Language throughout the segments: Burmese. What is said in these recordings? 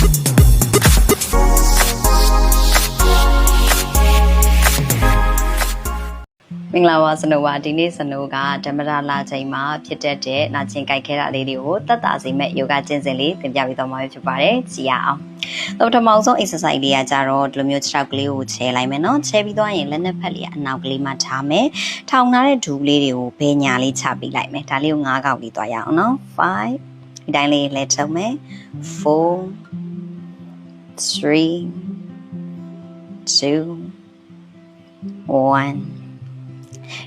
မင်္ဂလာပါစနိုးပါဒီနေ့စနိုးကဓမ္မတာလာချိန်မှာဖြစ်တတ်တဲ့နာကျင်ကြိုက်ခဲတာလေးတွေကိုသက်သာစေမဲ့ယောဂကျင့်စဉ်လေးသင်ပြပေးသွားမှာဖြစ်ပါတယ်ကြည့်ရအောင်တော့ပထမဆုံး exercise လေးကကြတော့ဒီလိုမျိုးခြေထောက်ကလေးကိုချဲလိုက်မယ်နော်ချဲပြီးသွားရင်လက်နှစ်ဖက်လေးကအနောက်ကလေးမှာထားမယ်ထောင်ထားတဲ့ဒူလေးတွေကိုဘယ်ညာလေးချပေးလိုက်မယ်ဒါလေးကို9កောက်လေးသွားရအောင်နော်5ဒီတိုင်းလေးလက်ထုံမယ်4 3 2 1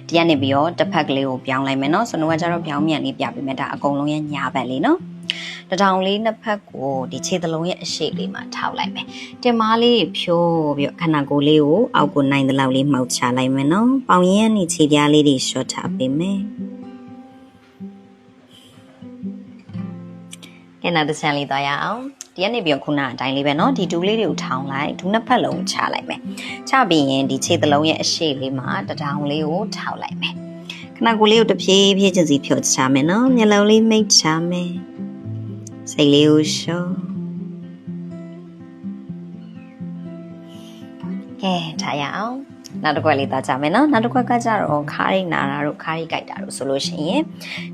ဒီကနေပြီးတော့တစ်ဖက်ကလေးကိုပြောင်းလိုက်မယ်နော်စနိုးကကျတော့ပြောင်းမြန်လေးပြပေးမယ်ဒါအကုန်လုံးရဲ့ညာဘက်လေးနော်တထောင်လေးနှစ်ဖက်ကိုဒီခြေသလုံးရဲ့အရှိလေးမှာထောက်လိုက်မယ်တင်မားလေးဖြိုးပြီးတော့ခန္ဓာကိုယ်လေးကိုအောက်ကိုနိုင်တဲ့လောက်လေးမှောက်ချလိုက်မယ်နော်ပေါင်ရင်းကနေခြေပြားလေးတွေရှော့ချပေးမယ်ကဲနောက်တစ်ချမ်းလေးသွားရအောင်ဒီကနေပြီးတော့ခုနအတိုင်းလေးပဲเนาะဒီဒူးလေးတွေကိုထောင်းလိုက်ဒူးနှစ်ဖက်လုံးချလိုက်မယ်ချပြီးရင်ဒီခြေသလုံးရဲ့အရှိလေးမှာတထောင်လေးကိုထောက်လိုက်မယ်ခဏကိုလေးကိုတစ်ဖြည်းဖြည်းချင်းစီဖြောချမယ်เนาะမျက်လုံးလေးမိတ်ချမယ်စိတ်လေးကိုရှော့ကဲထားရအောင်နောက်တစ်ခွက်လေးသားကြမယ်နော်နောက်တစ်ခွက်ကကြတော့ခါးရိတ်နာတာတို့ခါးရိတ်ကြိုက်တာတို့ဆိုလို့ရှိရင်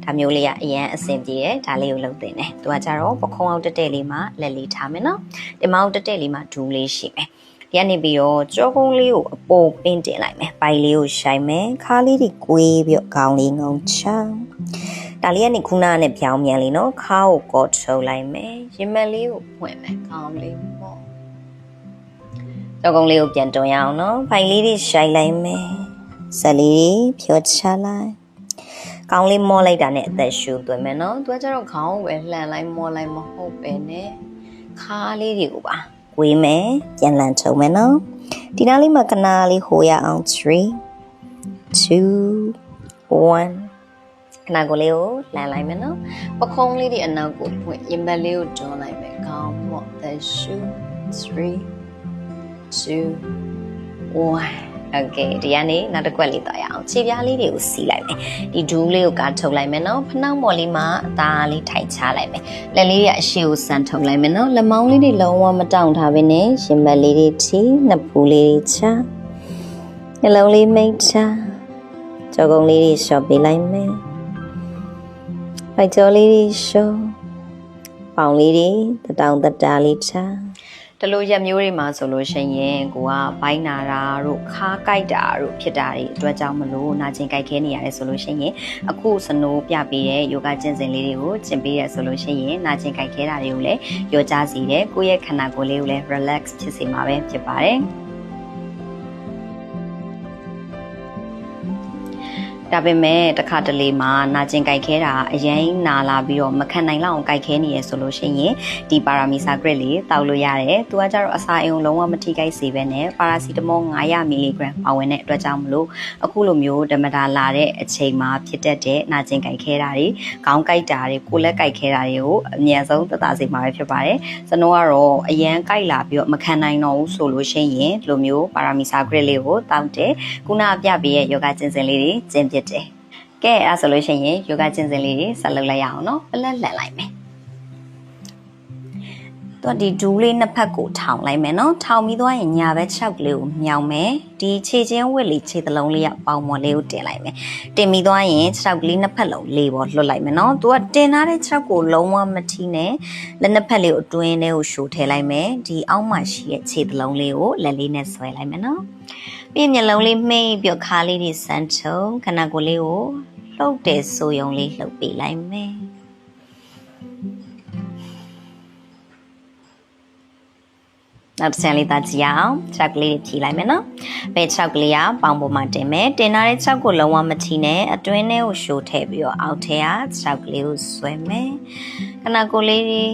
ဒါမျိုးလေးကအရင်အဆင်ပြေတယ်ဒါလေးကိုလုပ်သင့်တယ်သူကကြတော့ပခုံးအောင်တက်တက်လေးမှာလက်လေးထားမယ်နော်ဒီမောင်တက်တက်လေးမှာဒူးလေးရှိမယ်ဒီကနေပြီးတော့ကြောကုန်းလေးကိုအပေါ်ပင်းတင်လိုက်မယ်ပိုင်လေးကိုရှိုင်မယ်ခါးလေးတွေကွေးပြီးတော့ခေါင်းလေးငုံချဒါလေးကနေခုနနဲ့ပြောင်းမြန်လေးနော်ခါးကိုကော့ထုတ်လိုက်မယ်ရင်မလေးကိုဖွင့်မယ်ခေါင်းလေးပေါ့ကြောကုန်းလေးကိုပြန်တွန်းရအောင်နော်ဖိုင်လေးတွေရှိုင်လိုက်မယ်ဆက်လေးဖြောချလိုက်ခေါင်းလေးမောလိုက်တာနဲ့အသက်ရှူသွင်းမယ်နော်သူကကျတော့ခေါင်းကိုပဲလှန်လိုက်မောလိုက်မဟုတ်ပဲနဲ့ခါးလေးတွေကိုပါဝေးမယ်ပြန်လှန်ထုံမယ်နော်ဒီနားလေးမှာကနာလေးဟိုရအောင်3 2 1ခဏကိုလေးကိုလှန်လိုက်မယ်နော်ပခုံးလေးတွေအနောက်ကိုဖွင့်ရင်ဘတ်လေးကိုတွန်းလိုက်မယ်ခေါင်းပေါ့အသက်ရှူ3 2 1 okay ဒီကနေနောက်တစ်ခွက်လေးသွားရအောင်ခြေပြားလေးတွေကိုစီးလိုက်မယ်ဒီဒူးလေးကိုကထုတ်လိုက်မယ်နော်ဖနှောက်မော်လေးမှာအသားလေးထိုင်ချလိုက်မယ်လက်လေးရအရှိကိုစမ်းထုတ်လိုက်မယ်နော်လက်မောင်းလေးတွေလုံးဝမတောင့်ထားဘဲနဲ့ရင်ဘတ်လေးတွေထိနှစ်ဖူးလေးတွေချနှလုံးလေးမိတ်ချကြောကုန်းလေးတွေရှော့ပေးလိုက်မယ်ဖိုက်ကြောလေးတွေရှော့ပေါင်လေးတွေတောင်တတာလေးချတလို့ရက်မျိုးတွေမှာဆိုလို့ရှိရင်ကိုကဘိုင်းနာတာတို့ခါးကိုက်တာတို့ဖြစ်တာတွေအတွက်ကြောင့်မလို့နာကျင်ကြိုက်ခဲနေရတယ်ဆိုလို့ရှိရင်အခုစနိုးပြပေးတဲ့ယောဂကျင့်စဉ်လေးတွေကိုကျင့်ပေးရဆိုလို့ရှိရင်နာကျင်ကြိုက်ခဲတာတွေကိုလည်းရောကြစေတယ်ကိုယ့်ရဲ့ခန္ဓာကိုယ်လေးကိုလည်း relax ဖြစ်စေမှာပဲဖြစ်ပါတယ်ဒါပေမဲ့တစ်ခါတလေမှာနာကျင်ကြိုက်ခဲတာအရင်နာလာပြီးတော့မခံနိုင်လောက်အောင်ကြိုက်ခဲနေရဆိုလို့ရှိရင်ဒီပါရာမီဆာဂရစ်လေးတောက်လို့ရတယ်။သူကကြတော့အစာအိမ်လုံးဝမထိခိုက်စေဘဲနဲ့ပါရာစီတမော900 mg ပါဝင်တဲ့အတွက်ကြောင့်မလို့အခုလိုမျိုးဓမ္မတာလာတဲ့အချိန်မှာဖြစ်တတ်တဲ့နာကျင်ကြိုက်ခဲတာတွေခေါင်းကြိုက်တာတွေကိုယ်လက်ကြိုက်ခဲတာတွေကိုအမြန်ဆုံးသက်သာစေမှာပဲဖြစ်ပါတယ်။စနိုးကတော့အရန်ကြိုက်လာပြီးတော့မခံနိုင်တော့ဘူးဆိုလို့ရှိရင်ဒီလိုမျိုးပါရာမီဆာဂရစ်လေးကိုတောက်တဲ့ခုနပြပေးရဲ့ယောဂကျင့်စဉ်လေးတွေကျင့်ဖြစ်တယ်ကဲအဲ့ဆိုလို့ရှိရင်ယောဂကျင့်စဉ်လေးတွေဆက်လုပ်လိုက်ရအောင်နော်ပလက်လှန်လိုက်မယ်တော့ဒီဒူးလေးနှစ်ဖက်ကိုထောင်လိုက်မယ်နော်ထောင်ပြီးသွားရင်ညာဘက်6ကလေးကိုမြောင်မယ်ဒီခြေချင်းဝက်လေးခြေသလုံးလေးကပေါင်မော်လေးကိုတင်လိုက်မယ်တင်ပြီးသွားရင်6ကလေးနှစ်ဖက်လုံးလေးပေါ်လွတ်လိုက်မယ်နော်သူကတင်ထားတဲ့6ကိုလုံးဝမထိနဲ့လက်နှစ်ဖက်လေးကိုအတွင်းထဲကိုရှို့ထည့်လိုက်မယ်ဒီအောက်မှာရှိတဲ့ခြေသလုံးလေးကိုလက်လေးနဲ့ဆွဲလိုက်မယ်နော်ပြီးမျက်လုံးလေးမှိတ်ပြီးခါးလေးတွေစမ်းချုံခန္ဓာကိုယ်လေးကိုလှုပ်တယ်ဆိုယုံလေးလှုပ်ပေးလိုက်မယ်နောက်တစ်ချမ်းလေးသားကြည့်အောင်ခြေကလေးဖြီးလိုက်မယ်နော်ဘယ်ခြေကလေးကပေါင်ပေါ်မှာတင်မယ်တင်ထားတဲ့ခြေကိုလုံးဝမထိနဲ့အတွင်းထဲကိုရှို့ထည့်ပြီးတော့အောက်ထဲကခြေကလေးကိုဆွဲမယ်ခန္ဓာကိုယ်လေးတွေ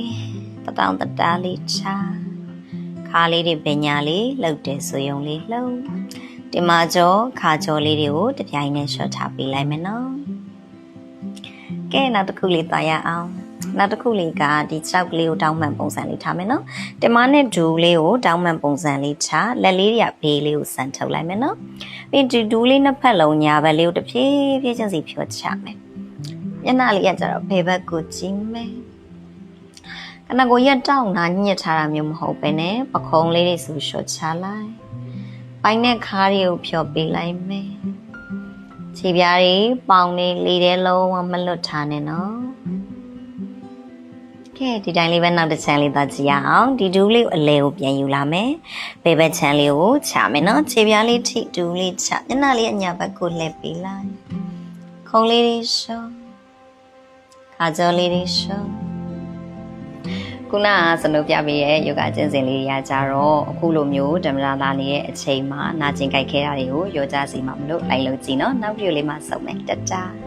တောင်တတားလေးချခါးလေးတွေပညာလေးလှုပ်တယ်ဆိုယုံလေးလှုပ်ဒီမှာကြောခါကြောလေးတွေကိုတပြိုင်နက်ရှော့ချပေးလိုက်မယ်နော်ကဲနောက်တစ်ခုလေးသွားရအောင်နောက်တစ်ခုလေးကဒီ6ကလေးကိုတောင်းမှန်ပုံစံလေးထားမယ်နော်တင်မနဲ့ဒူးလေးကိုတောင်းမှန်ပုံစံလေးချလက်လေးတွေကဘေးလေးကိုဆန်ထုတ်လိုက်မယ်နော်ပြီးဒီဒူးလေးနှစ်ဖက်လုံးညာဘက်လေးကိုတစ်ဖြည်းဖြည်းချင်းစီဖြောချမယ်မျက်နှာလေးကကျတော့ဘယ်ဘက်ကိုကြည့်မယ် ခဏကိုရက်တောက်နာညှစ်ထားတာမျိုးမဟုတ်ပဲနဲ့ပခုံးလေးတွေဆိုရှော့ချလိုက်ပိုင်းနဲ့ခါးတွေကိုဖြော်ပေးလိုက်မယ်ခြေပြားတွေပေါင်တွေလေထဲလုံးဝမလွတ်ထားနဲ့နော်ကဲဒီတိုင်းလေးပဲနောက်တစ်ချမ်းလေးသွားကြည့်ရအောင်ဒီဒူးလေးကိုအလဲကိုပြန်ယူလာမယ်ဘေးဘက်ချမ်းလေးကိုချမယ်နော်ခြေပြားလေးထိဒူးလေးချမျက်နှာလေးအညာဘက်ကိုလှည့်ပေးလိုက်ခုံးလေးတွေရှော့ခါကြောလေးတွေရှော့ခုနကစနုပြပေးရဲ့ယောဂကျင့်စဉ်လေးတွေရကြတော့အခုလိုမျိုးဓမ္မရာလာနေတဲ့အချိန်မှာနာကျင်ကြိုက်ခဲတာတွေကိုရောကြစီမှာမလို့လိုက်လို့ကြည့်နော်နောက်ဗီဒီယိုလေးမှာစုံမယ်တတား